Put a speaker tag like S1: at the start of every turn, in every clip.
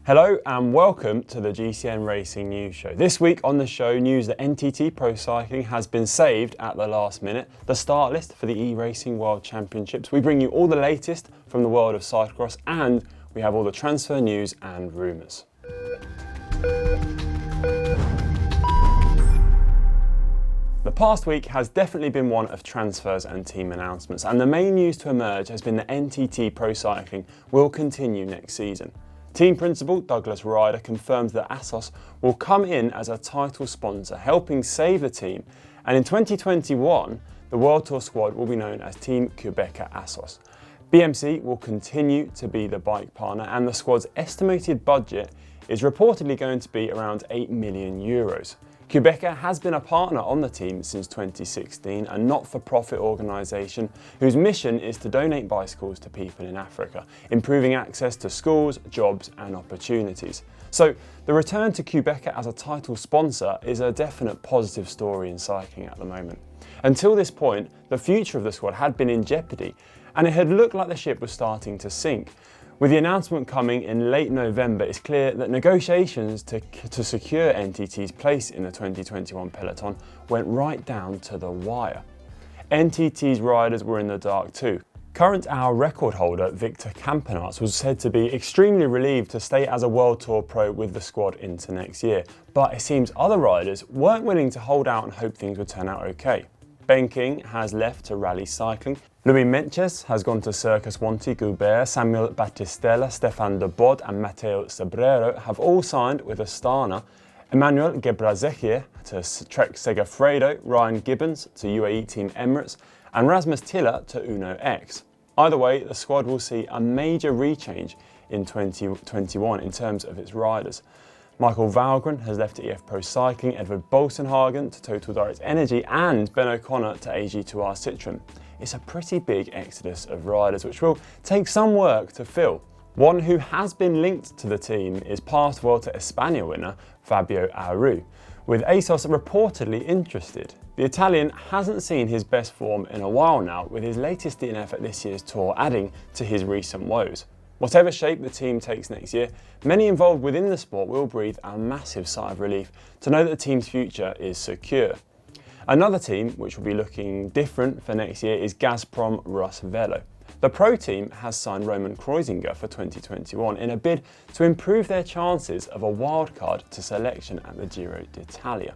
S1: Hello and welcome to the GCN Racing News Show. This week on the show, news that NTT Pro Cycling has been saved at the last minute, the start list for the e-racing World Championships. We bring you all the latest from the world of cyclocross, and we have all the transfer news and rumours. The past week has definitely been one of transfers and team announcements, and the main news to emerge has been that NTT Pro Cycling will continue next season. Team principal Douglas Ryder confirms that ASOS will come in as a title sponsor, helping save the team, and in 2021 the World Tour squad will be known as Team Qhubeka ASOS. BMC will continue to be the bike partner, and the squad's estimated budget is reportedly going to be around €8 million. Qhubeka has been a partner on the team since 2016, a not-for-profit organisation whose mission is to donate bicycles to people in Africa, improving access to schools, jobs and opportunities. So the return to Qhubeka as a title sponsor is a definite positive story in cycling at the moment. Until this point, the future of the squad had been in jeopardy, and it had looked like the ship was starting to sink. With the announcement coming in late November, it's clear that negotiations to secure NTT's place in the 2021 peloton went right down to the wire. NTT's riders were in the dark too. Current hour record holder Victor Campenaerts was said to be extremely relieved to stay as a World Tour pro with the squad into next year, but it seems other riders weren't willing to hold out and hope things would turn out okay. Ben King has left to Rally Cycling. Louis Menches has gone to Circus Wanty-Gilbert. Samuel Battistella, Stefan de Bod and Matteo Sobrero have all signed with Astana. Emmanuel Gebrazechie to Trek Segafredo, Ryan Gibbons to UAE Team Emirates and Rasmus Tiller to Uno X. Either way, the squad will see a major rechange in 2021 in terms of its riders. Michael Valgren has left to EF Pro Cycling, Edvard Boasson-Hagen to Total Direct Energy and Ben O'Connor to AG2R Citroën. It's a pretty big exodus of riders which will take some work to fill. One who has been linked to the team is past Vuelta España winner Fabio Aru, with ASOS reportedly interested. The Italian hasn't seen his best form in a while now, with his latest DNF at this year's tour adding to his recent woes. Whatever shape the team takes next year, many involved within the sport will breathe a massive sigh of relief to know that the team's future is secure. Another team which will be looking different for next year is Gazprom Rus Velo. The pro team has signed Roman Kreuziger for 2021 in a bid to improve their chances of a wildcard to selection at the Giro d'Italia.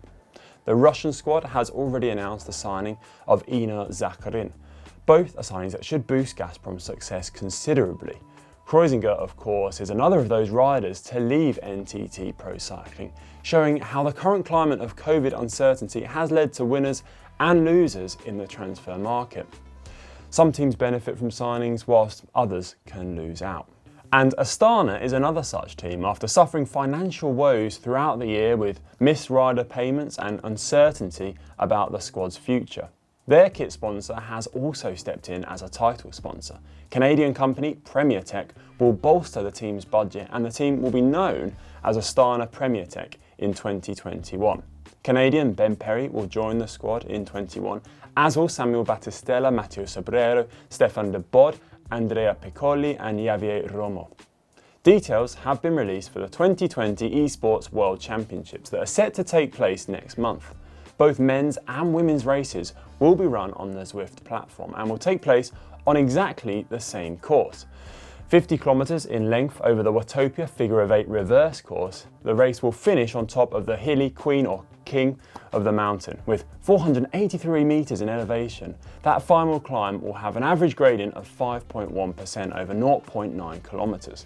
S1: The Russian squad has already announced the signing of Ina Zakharin. Both are signings that should boost Gazprom's success considerably. Kreuziger, of course, is another of those riders to leave NTT Pro Cycling, showing how the current climate of COVID uncertainty has led to winners and losers in the transfer market. Some teams benefit from signings whilst others can lose out. And Astana is another such team after suffering financial woes throughout the year with missed rider payments and uncertainty about the squad's future. Their kit sponsor has also stepped in as a title sponsor. Canadian company Premier Tech will bolster the team's budget, and the team will be known as Astana Premier Tech in 2021. Canadian Ben Perry will join the squad in 2021, as will Samuel Battistella, Matteo Sobrero, Stefan de Bod, Andrea Piccoli and Javier Romo. Details have been released for the 2020 Esports World Championships that are set to take place next month. Both men's and women's races will be run on the Zwift platform and will take place on exactly the same course. 50 kilometres in length over the Watopia figure of 8 reverse course, the race will finish on top of the hilly Queen or King of the mountain. With 483 metres in elevation, that final climb will have an average gradient of 5.1% over 0.9 kilometres.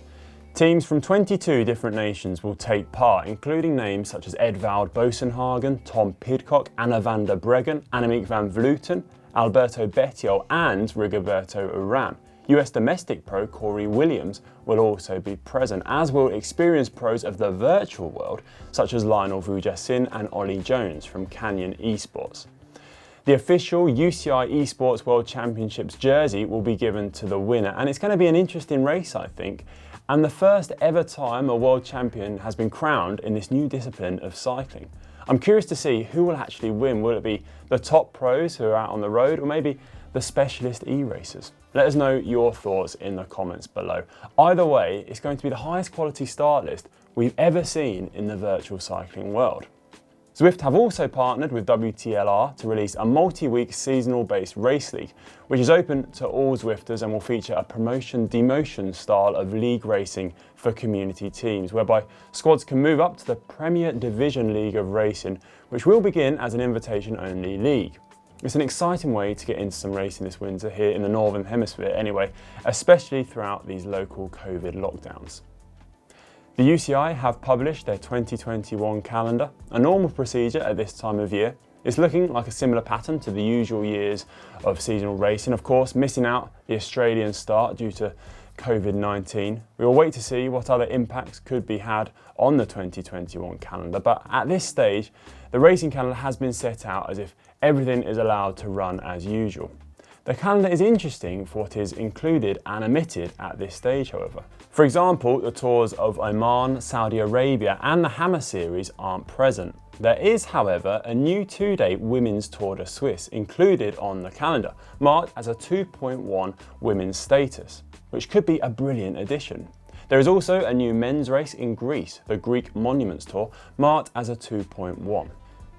S1: Teams from 22 different nations will take part, including names such as Edvard Boasson-Hagen, Tom Pidcock, Anna van der Breggen, Annemiek van Vleuten, Alberto Bettiol and Rigoberto Urán. US domestic pro Corey Williams will also be present, as will experienced pros of the virtual world such as Lionel Vujasin and Ollie Jones from Canyon Esports. The official UCI Esports World Championships jersey will be given to the winner, and it's going to be an interesting race, I think, and the first ever time a world champion has been crowned in this new discipline of cycling. I'm curious to see who will actually win. Will it be the top pros who are out on the road, or maybe the specialist e-racers? Let us know your thoughts in the comments below. Either way, it's going to be the highest quality start list we've ever seen in the virtual cycling world. Zwift have also partnered with WTLR to release a multi-week seasonal-based race league, which is open to all Zwifters and will feature a promotion-demotion style of league racing for community teams, whereby squads can move up to the Premier Division League of Racing, which will begin as an invitation-only league. It's an exciting way to get into some racing this winter here in the Northern Hemisphere anyway, especially throughout these local COVID lockdowns. The UCI have published their 2021 calendar. A normal procedure at this time of year. It's looking like a similar pattern to the usual years of seasonal racing, of course, missing out the Australian start due to COVID-19. We will wait to see what other impacts could be had on the 2021 calendar, but at this stage, the racing calendar has been set out as if everything is allowed to run as usual. The calendar is interesting for what is included and omitted at this stage, however. For example, the tours of Oman, Saudi Arabia and the Hammer Series aren't present. There is, however, a new 2-day Women's Tour de Suisse included on the calendar, marked as a 2.1 women's status, which could be a brilliant addition. There is also a new men's race in Greece, the Greek Monuments Tour, marked as a 2.1.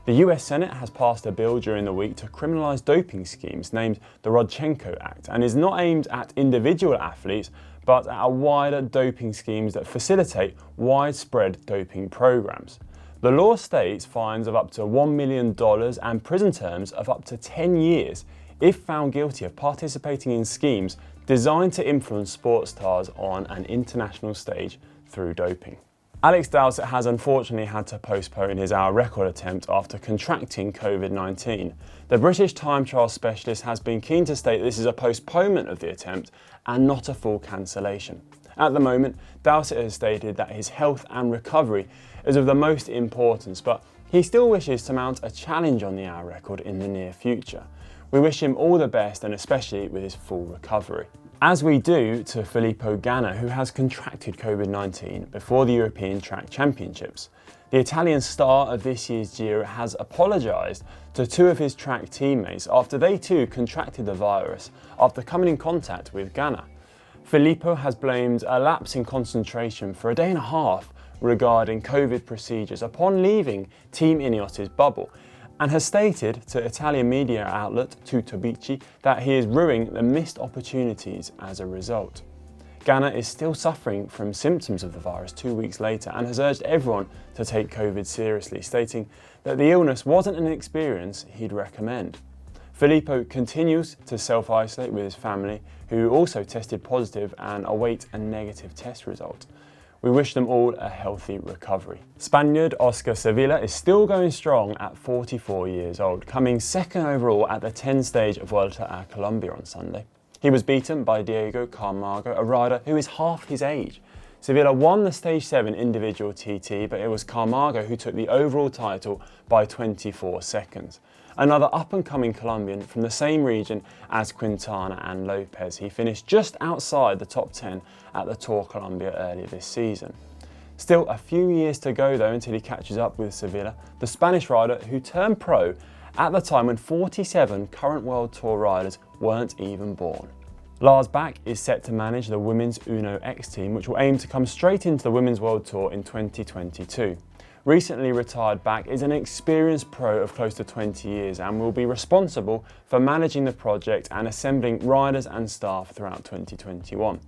S1: The US Senate has passed a bill during the week to criminalise doping schemes named the Rodchenko Act and is not aimed at individual athletes but at wider doping schemes that facilitate widespread doping programs. The law states fines of up to $1 million and prison terms of up to 10 years if found guilty of participating in schemes designed to influence sports stars on an international stage through doping. Alex Dowsett has unfortunately had to postpone his hour record attempt after contracting COVID-19. The British time trial specialist has been keen to state this is a postponement of the attempt and not a full cancellation. At the moment, Dowsett has stated that his health and recovery is of the most importance, but he still wishes to mount a challenge on the hour record in the near future. We wish him all the best and especially with his full recovery. As we do to Filippo Ganna, who has contracted COVID-19 before the European Track Championships. The Italian star of this year's Giro has apologised to 2 of his track teammates after they too contracted the virus after coming in contact with Ganna. Filippo has blamed a lapse in concentration for a day and a half regarding COVID procedures upon leaving Team Ineos's bubble, and has stated to Italian media outlet Tutto Bici that he is ruining the missed opportunities as a result. Ganna is still suffering from symptoms of the virus 2 weeks later and has urged everyone to take COVID seriously, stating that the illness wasn't an experience he'd recommend. Filippo continues to self-isolate with his family, who also tested positive and await a negative test result. We wish them all a healthy recovery. Spaniard Oscar Sevilla is still going strong at 44 years old, coming second overall at the 10-stage Vuelta a Colombia on Sunday. He was beaten by Diego Camargo, a rider who is half his age. Sevilla won the Stage 7 individual TT, but it was Camargo who took the overall title by 24 seconds. Another up-and-coming Colombian from the same region as Quintana and Lopez. He finished just outside the top 10 at the Tour Colombia earlier this season. Still a few years to go though until he catches up with Sevilla, the Spanish rider who turned pro at the time when 47 current World Tour riders weren't even born. Lars Bak is set to manage the Women's Uno X team, which will aim to come straight into the Women's World Tour in 2022. Recently retired Bak is an experienced pro of close to 20 years and will be responsible for managing the project and assembling riders and staff throughout 2021.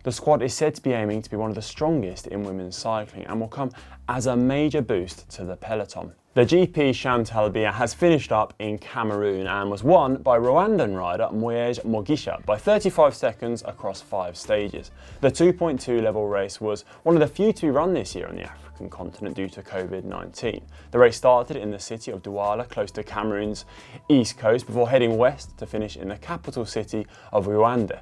S1: The squad is said to be aiming to be one of the strongest in women's cycling and will come as a major boost to the peloton. The GP Chantal Biya has finished up in Cameroon and was won by Rwandan rider Moyej Mogisha by 35 seconds across 5 stages. The 2.2 level race was one of the few to be run this year on the African continent due to COVID-19. The race started in the city of Douala, close to Cameroon's east coast, before heading west to finish in the capital city of Rwanda.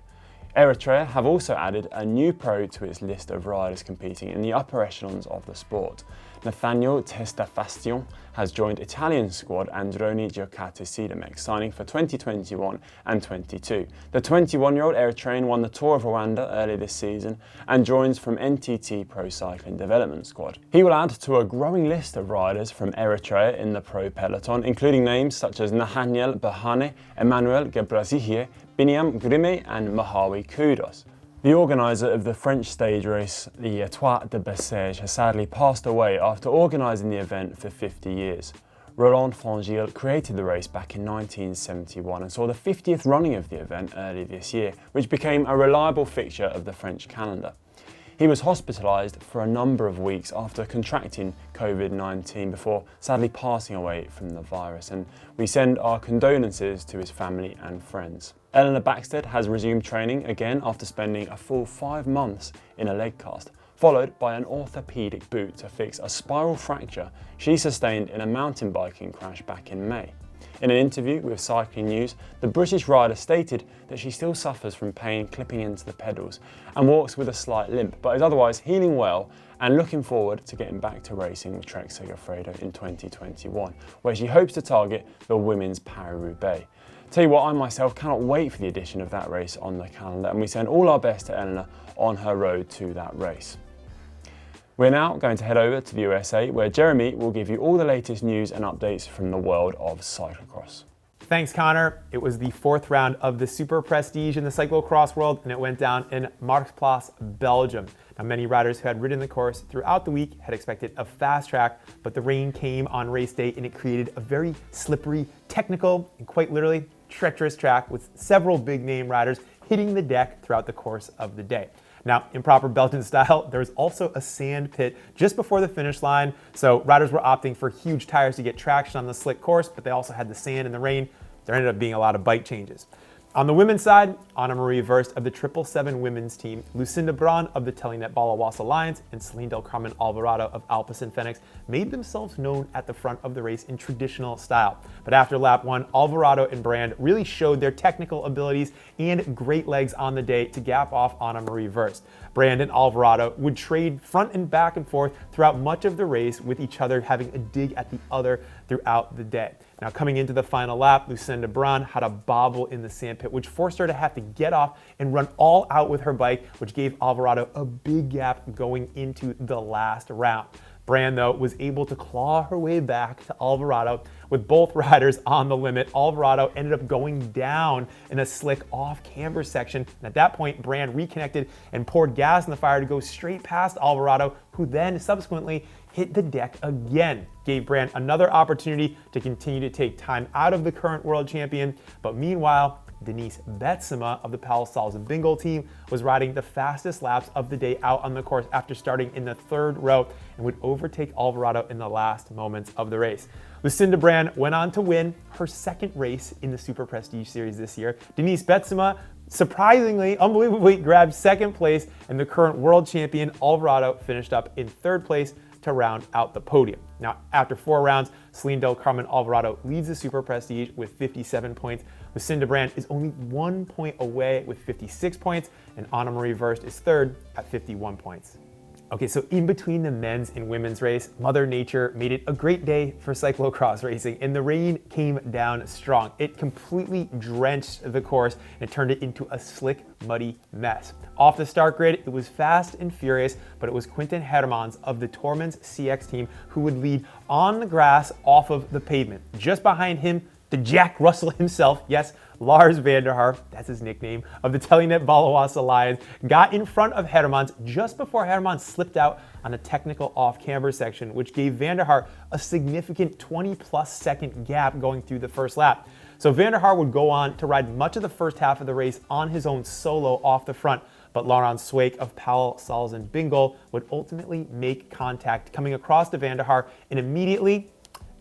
S1: Eritrea have also added a new pro to its list of riders competing in the upper echelons of the sport. Nathaniel Testafastion has joined Italian squad Androni Giocati-Sidamek, signing for 2021 and 22. The 21-year-old Eritrean won the Tour of Rwanda earlier this season and joins from NTT Pro Cycling development squad. He will add to a growing list of riders from Eritrea in the pro peloton, including names such as Nathaniel Bahane, Emmanuel Gebrasihieh, Biniam Grime and Mahawi Kudos. The organiser of the French stage race, the Etoile de Bessèges, has sadly passed away after organising the event for 50 years. Roland Fongil created the race back in 1971 and saw the 50th running of the event early this year, which became a reliable fixture of the French calendar. He was hospitalised for a number of weeks after contracting COVID-19 before sadly passing away from the virus, and we send our condolences to his family and friends. Eleanor Baxted has resumed training again after spending a full 5 months in a leg cast, followed by an orthopaedic boot to fix a spiral fracture she sustained in a mountain biking crash back in May. In an interview with Cycling News, the British rider stated that she still suffers from pain clipping into the pedals and walks with a slight limp, but is otherwise healing well and looking forward to getting back to racing with Trek Segafredo in 2021, where she hopes to target the women's Paris-Roubaix. Tell you what, I myself cannot wait for the addition of that race on the calendar, and we send all our best to Eleanor on her road to that race. We're now going to head over to the USA, where Jeremy will give you all the latest news and updates from the world of cyclocross.
S2: Thanks, Connor. It was the 4th round of the Super Prestige in the cyclo-cross world, and it went down in Marktplaats, Belgium. Now, many riders who had ridden the course throughout the week had expected a fast track, but the rain came on race day and it created a very slippery, technical, and quite literally treacherous track with several big name riders hitting the deck throughout the course of the day. Now, in proper Belgian style, there was also a sand pit just before the finish line, so riders were opting for huge tires to get traction on the slick course, but they also had the sand and the rain. There ended up being a lot of bike changes. On the women's side, Anna-Marie Verst of the 777 women's team, Lucinda Braun of the Telenet Baloise Alliance, and Celine Del Carmen Alvarado of Alpecin Fenix made themselves known at the front of the race in traditional style. But after lap 1, Alvarado and Brand really showed their technical abilities and great legs on the day to gap off Anna-Marie Verst. Brand and Alvarado would trade front and back and forth throughout much of the race, with each other having a dig at the other throughout the day. Now, coming into the final lap, Lucinda Braun had a bobble in the sandpit, which forced her to have to get off and run all out with her bike, which gave Alvarado a big gap going into the last round. Brand, though, was able to claw her way back to Alvarado with both riders on the limit. Alvarado ended up going down in a slick off-camber section, and at that point, Brand reconnected and poured gas in the fire to go straight past Alvarado, who then subsequently hit the deck again, gave Brand another opportunity to continue to take time out of the current world champion. But meanwhile, Denise Betsema of the Pal Salz Bingo team was riding the fastest laps of the day out on the course after starting in the 3rd row and would overtake Alvarado in the last moments of the race. Lucinda Brand went on to win her 2nd race in the Super Prestige Series this year. Denise Betsema surprisingly, unbelievably grabbed 2nd place, and the current world champion Alvarado finished up in 3rd place to round out the podium. Now, after 4 rounds, Celine Del Carmen Alvarado leads the Super Prestige with 57 points. Lucinda Brand is only 1 point away with 56 points, and Anna-Marie Verst is 3rd at 51 points. Okay, so in between the men's and women's race, Mother Nature made it a great day for cyclocross racing, and the rain came down strong. It completely drenched the course and turned it into a slick, muddy mess. Off the start grid, it was fast and furious, but it was Quinten Hermans of the Tormans CX team who would lead on the grass off of the pavement. Just behind him, the Jack Russell himself, yes, Lars van der Haar, that's his nickname, of the Telenet Baloise Alliance, got in front of Hermans just before Hermans slipped out on a technical off-camber section, which gave van der Haar a significant 20-plus second gap going through the first lap. So van der Haar would go on to ride much of the first half of the race on his own solo off the front, but Laurent Sweeck of Pal Salz Bingo would ultimately make contact, coming across to van der Haar and immediately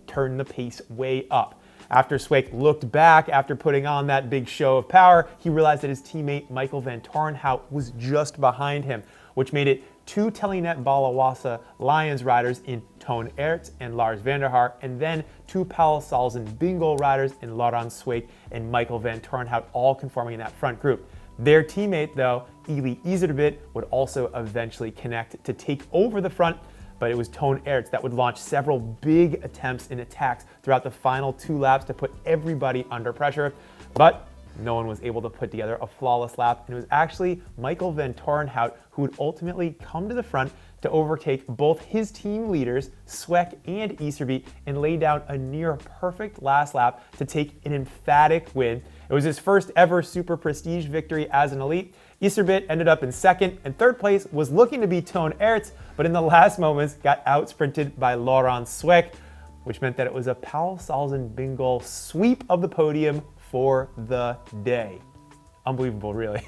S2: turn the pace way up. After Sweeck looked back after putting on that big show of power, he realized that his teammate Michael van Torenhout was just behind him, which made it 2 Telenet Baloise Lions riders in Toon Aerts and Lars van der Haar, and then 2 Pal Salz Bingo riders in Laurent Sweeck and Michael van Torenhout, all conforming in that front group. Their teammate, though, Eli Iserbit, would also eventually connect to take over the front, but it was Toon Aerts that would launch several big attempts and attacks throughout the final 2 laps to put everybody under pressure, but no one was able to put together a flawless lap, and it was actually Michael van Torenhout who would ultimately come to the front to overtake both his team leaders, Sweck and Iserbyt, and lay down a near perfect last lap to take an emphatic win. It was his first ever Super Prestige victory as an elite. Iserbyt ended up in second, and third place was looking to be Toon Aerts, but in the last moments got out-sprinted by Laurent Sweck, which meant that it was a Paul Salzen-Bingol sweep of the podium for the day. Unbelievable, really.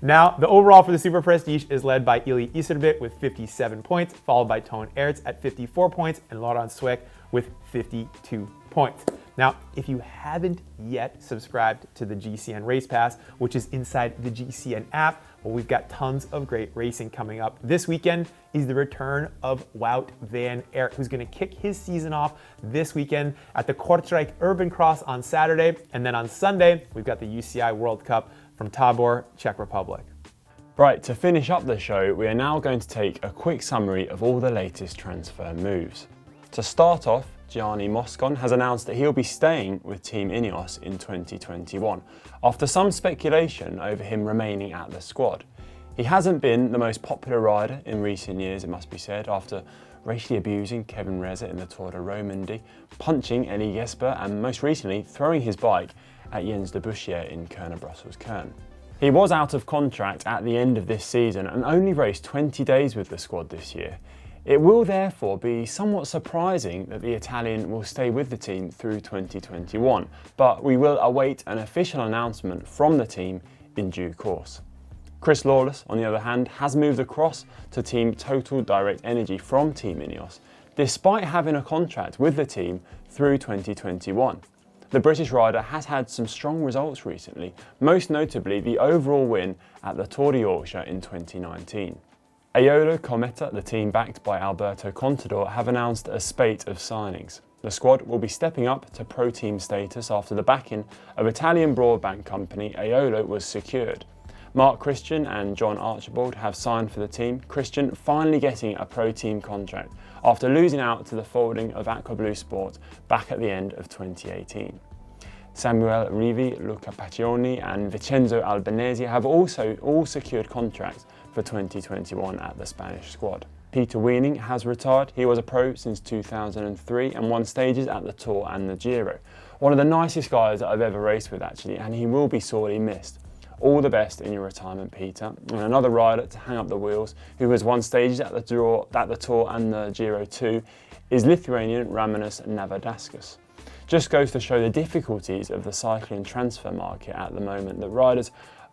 S2: Now, the overall for the Super Prestige is led by Ili Iserbyt with 57 points, followed by Toon Aerts at 54 points, and Laurent Sweck with 52 points. Now, if you haven't yet subscribed to the GCN Race Pass, which is inside the GCN app, well, we've got tons of great racing coming up. This weekend is the return of Wout van Aert, who's going to kick his season off this weekend at the Kortrijk Urban Cross on Saturday. And then on Sunday, we've got the UCI World Cup from Tabor, Czech Republic.
S1: Right, to finish up the show, we are now going to take a quick summary of all the latest transfer moves. To start off, Gianni Moscon has announced that he'll be staying with Team Ineos in 2021, after some speculation over him remaining at the squad. He hasn't been the most popular rider in recent years, it must be said, after racially abusing Kevin Reza in the Tour de Romandie, punching Elie Gesper, and most recently throwing his bike at Jens de Bussier in Kuurne-Brussels-Kuurne. He was out of contract at the end of this season and only raced 20 days with the squad this year. It will therefore be somewhat surprising that the Italian will stay with the team through 2021, but we will await an official announcement from the team in due course. Chris Lawless, on the other hand, has moved across to Team Total Direct Energy from Team Ineos, despite having a contract with the team through 2021. The British rider has had some strong results recently, most notably the overall win at the Tour de Yorkshire in 2019. Aiolo Cometa, the team backed by Alberto Contador, have announced a spate of signings. The squad will be stepping up to pro team status after the backing of Italian broadband company Aiolo was secured. Mark Christian and John Archibald have signed for the team, Christian finally getting a pro team contract after losing out to the folding of Aqua Blue Sport back at the end of 2018. Samuel Rivi, Luca Paccioni and Vincenzo Albanese have also all secured contracts for 2021 at the Spanish squad. Peter Weening has retired. He was a pro since 2003 and won stages at the Tour and the Giro. One of the nicest guys that I've ever raced with actually, and he will be sorely missed. All the best in your retirement, Peter. And another rider to hang up the wheels, who has won stages at the Tour and the Giro too, is Lithuanian Ramonas Navadaskas. Just goes to show the difficulties of the cycling transfer market at the moment that riders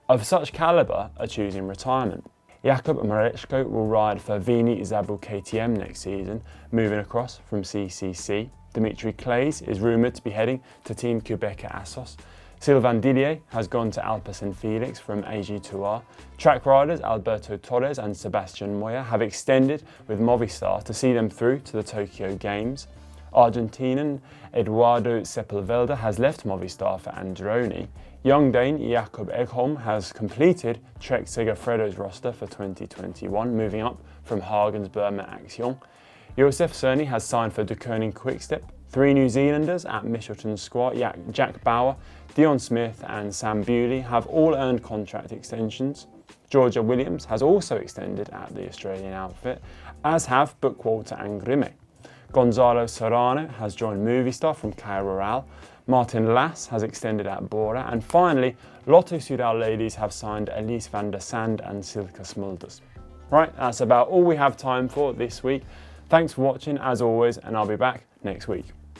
S1: of such calibre are choosing retirement. Jakub Mareczko will ride for Vini Zabu KTM next season, moving across from CCC. Dimitri Claes is rumoured to be heading to Team Quebeca Assos. Sylvain Dillier has gone to Alpecin Felix from AG2R. Track riders Alberto Torres and Sebastian Moya have extended with Movistar to see them through to the Tokyo Games. Argentinian Eduardo Sepulveda has left Movistar for Androni. Young Dane Jakob Egholm has completed Trek Segafredo's roster for 2021, moving up from Hagen's Burma Axion. Josef Cerny has signed for De Koning Quickstep. 3 New Zealanders at Michelton squad, Jack Bauer, Dion Smith and Sam Bewley, have all earned contract extensions. Georgia Williams has also extended at the Australian outfit, as have Bookwalter and Grimme. Gonzalo Serrano has joined Movistar from Caja Rural. Martin Lass has extended at Bora. And finally, Lotto Soudal ladies have signed Elise van der Sand and Silke Smulders. Right, that's about all we have time for this week. Thanks for watching as always, and I'll be back next week.